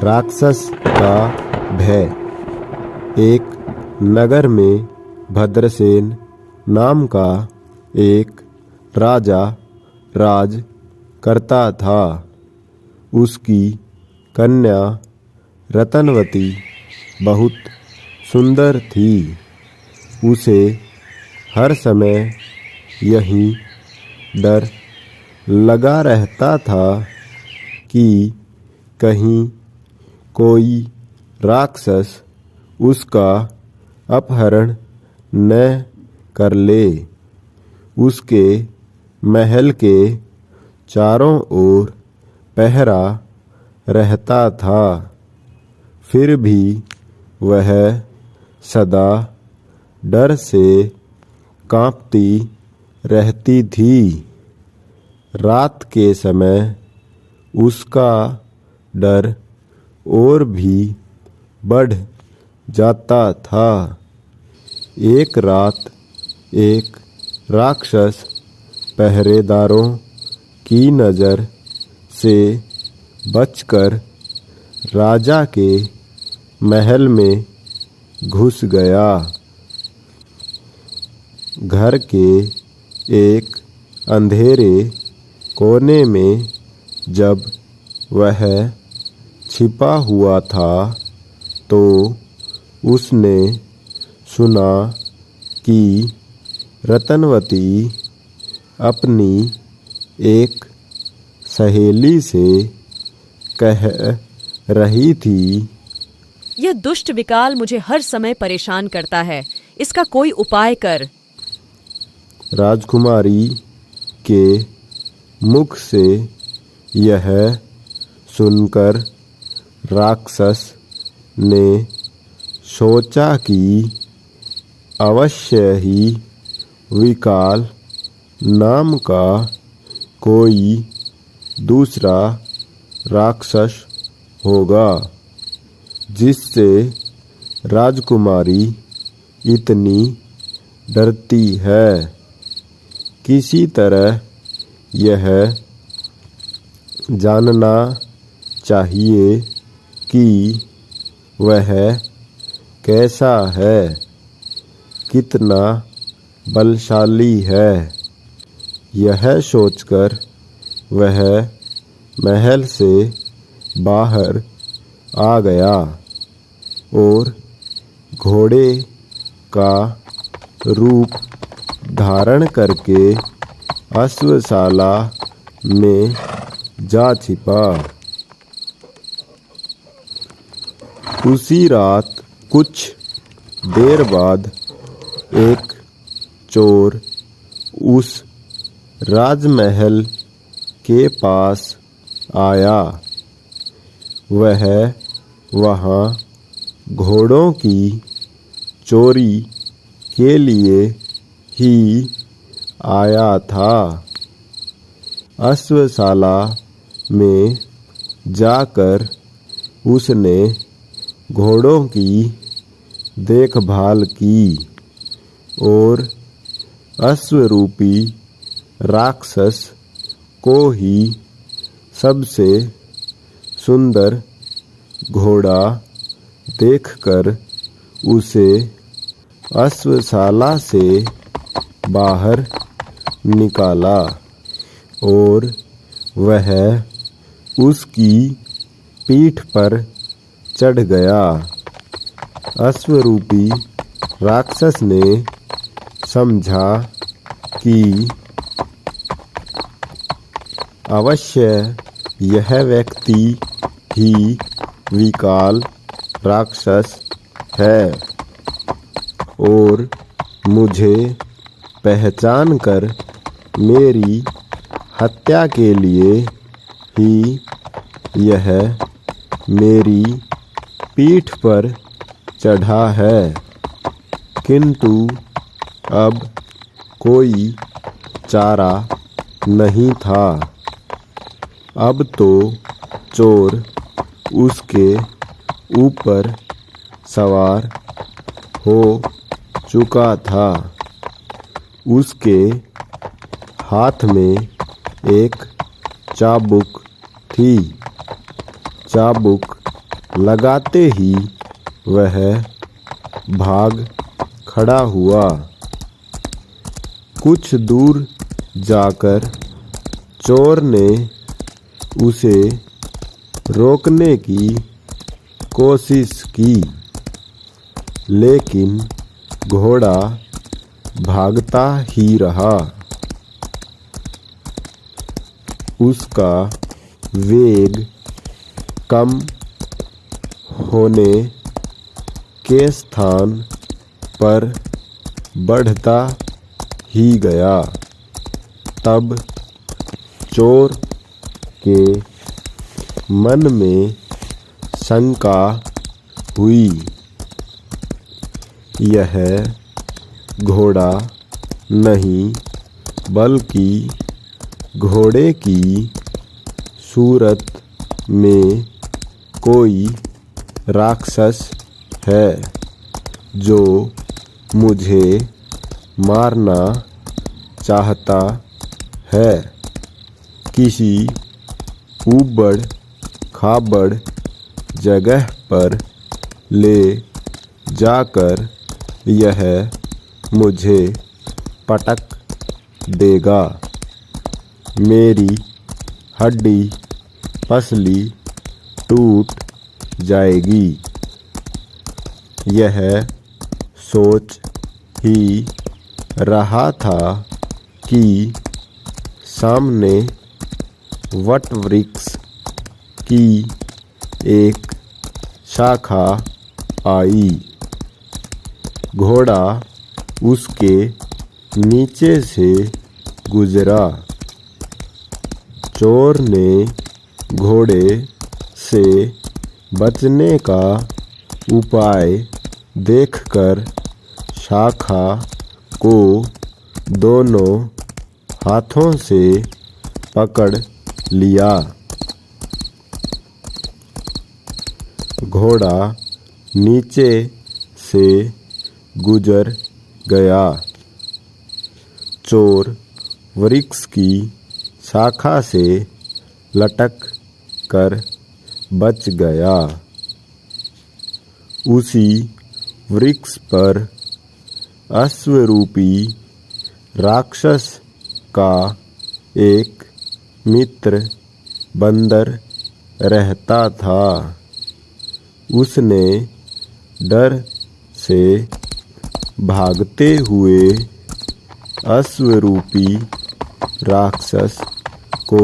राक्षस का भय। एक नगर में भद्रसेन नाम का एक राजा राज करता था। उसकी कन्या रतनवती बहुत सुंदर थी। उसे हर समय यही डर लगा रहता था कि कहीं कोई राक्षस उसका अपहरण न कर ले। उसके महल के चारों ओर पहरा रहता था, फिर भी वह सदा डर से कांपती रहती थी। रात के समय उसका डर और भी बढ़ जाता था। एक रात एक राक्षस पहरेदारों की नज़र से बचकर राजा के महल में घुस गया। घर के एक अंधेरे कोने में जब वह छिपा हुआ था तो उसने सुना कि रतनवती अपनी एक सहेली से कह रही थी, यह दुष्ट विकाल मुझे हर समय परेशान करता है, इसका कोई उपाय कर। राजकुमारी के मुख से यह सुनकर राक्षस ने सोचा कि अवश्य ही विकाल नाम का कोई दूसरा राक्षस होगा जिससे राजकुमारी इतनी डरती है। किसी तरह यह जानना चाहिए कि वह कैसा है, कितना बलशाली है। यह सोचकर वह महल से बाहर आ गया और घोड़े का रूप धारण करके अश्वशाला में जा छिपा। उसी रात कुछ देर बाद एक चोर उस राजमहल के पास आया। वह वहाँ घोड़ों की चोरी के लिए ही आया था। अश्वशाला में जाकर उसने घोड़ों की देखभाल की और अश्वरूपी राक्षस को ही सबसे सुंदर घोड़ा देखकर उसे अश्वशाला से बाहर निकाला और वह उसकी पीठ पर चढ़ गया। अश्वरूपी राक्षस ने समझा कि अवश्य यह व्यक्ति ही विकाल राक्षस है और मुझे पहचान कर मेरी हत्या के लिए ही यह मेरी पीठ पर चढ़ा है। किंतु अब कोई चारा नहीं था। अब तो चोर उसके ऊपर सवार हो चुका था। उसके हाथ में एक चाबुक थी। चाबुक लगाते ही वह भाग खड़ा हुआ। कुछ दूर जाकर चोर ने उसे रोकने की कोशिश की, लेकिन घोड़ा भागता ही रहा। उसका वेग कम होने के स्थान पर बढ़ता ही गया। तब चोर के मन में शंका हुई, यह घोड़ा नहीं बल्कि घोड़े की सूरत में कोई राक्षस है जो मुझे मारना चाहता है। किसी ऊबड़ खाबड़ जगह पर ले जाकर यह मुझे पटक देगा। मेरी हड्डी पसली टूट जाएगी। यह सोच ही रहा था कि सामने वट वृक्ष की एक शाखा आई। घोड़ा उसके नीचे से गुजरा। चोर ने घोड़े से बचने का उपाय देखकर शाखा को दोनों हाथों से पकड़ लिया। घोड़ा नीचे से गुजर गया। चोर वृक्ष की शाखा से लटक कर बच गया। उसी वृक्ष पर अश्वरूपी राक्षस का एक मित्र बंदर रहता था। उसने डर से भागते हुए अश्वरूपी राक्षस को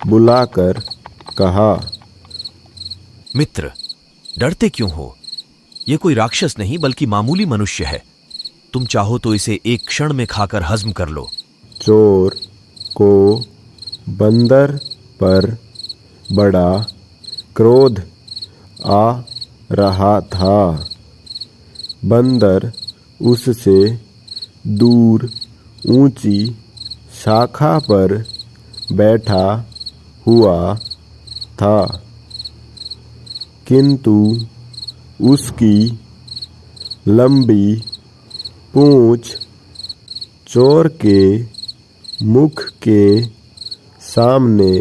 बुलाकर कहा, मित्र, डरते क्यों हो? ये कोई राक्षस नहीं बल्कि मामूली मनुष्य है। तुम चाहो तो इसे एक क्षण में खाकर हजम कर लो। चोर को बंदर पर बड़ा क्रोध आ रहा था। बंदर उससे दूर ऊंची शाखा पर बैठा हुआ था, किंतु उसकी लंबी पूंछ चोर के मुख के सामने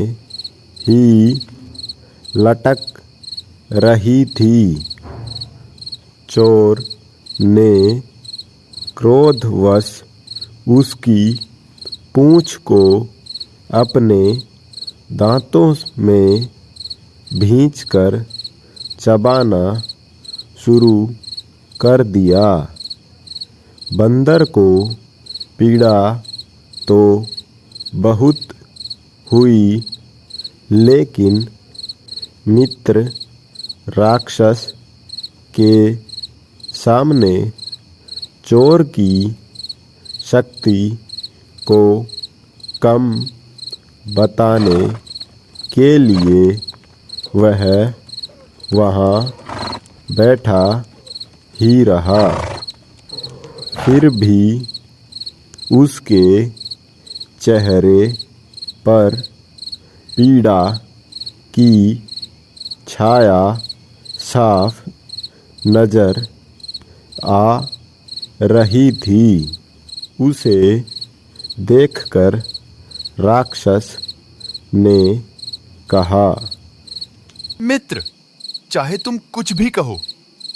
ही लटक रही थी। चोर ने क्रोधवश उसकी पूंछ को अपने दांतों में भींचकर चबाना शुरू कर दिया। बंदर को पीड़ा तो बहुत हुई, लेकिन मित्र राक्षस के सामने चोर की शक्ति को कम बताने के लिए वह वहाँ बैठा ही रहा। फिर भी उसके चेहरे पर पीड़ा की छाया साफ नजर आ रही थी। उसे देखकर राक्षस ने कहा, मित्र, चाहे तुम कुछ भी कहो,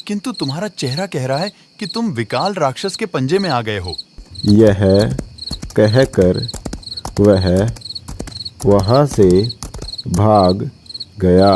किंतु तुम्हारा चेहरा कह रहा है कि तुम विकाल राक्षस के पंजे में आ गए हो। यह कहकर वह वहाँ से भाग गया।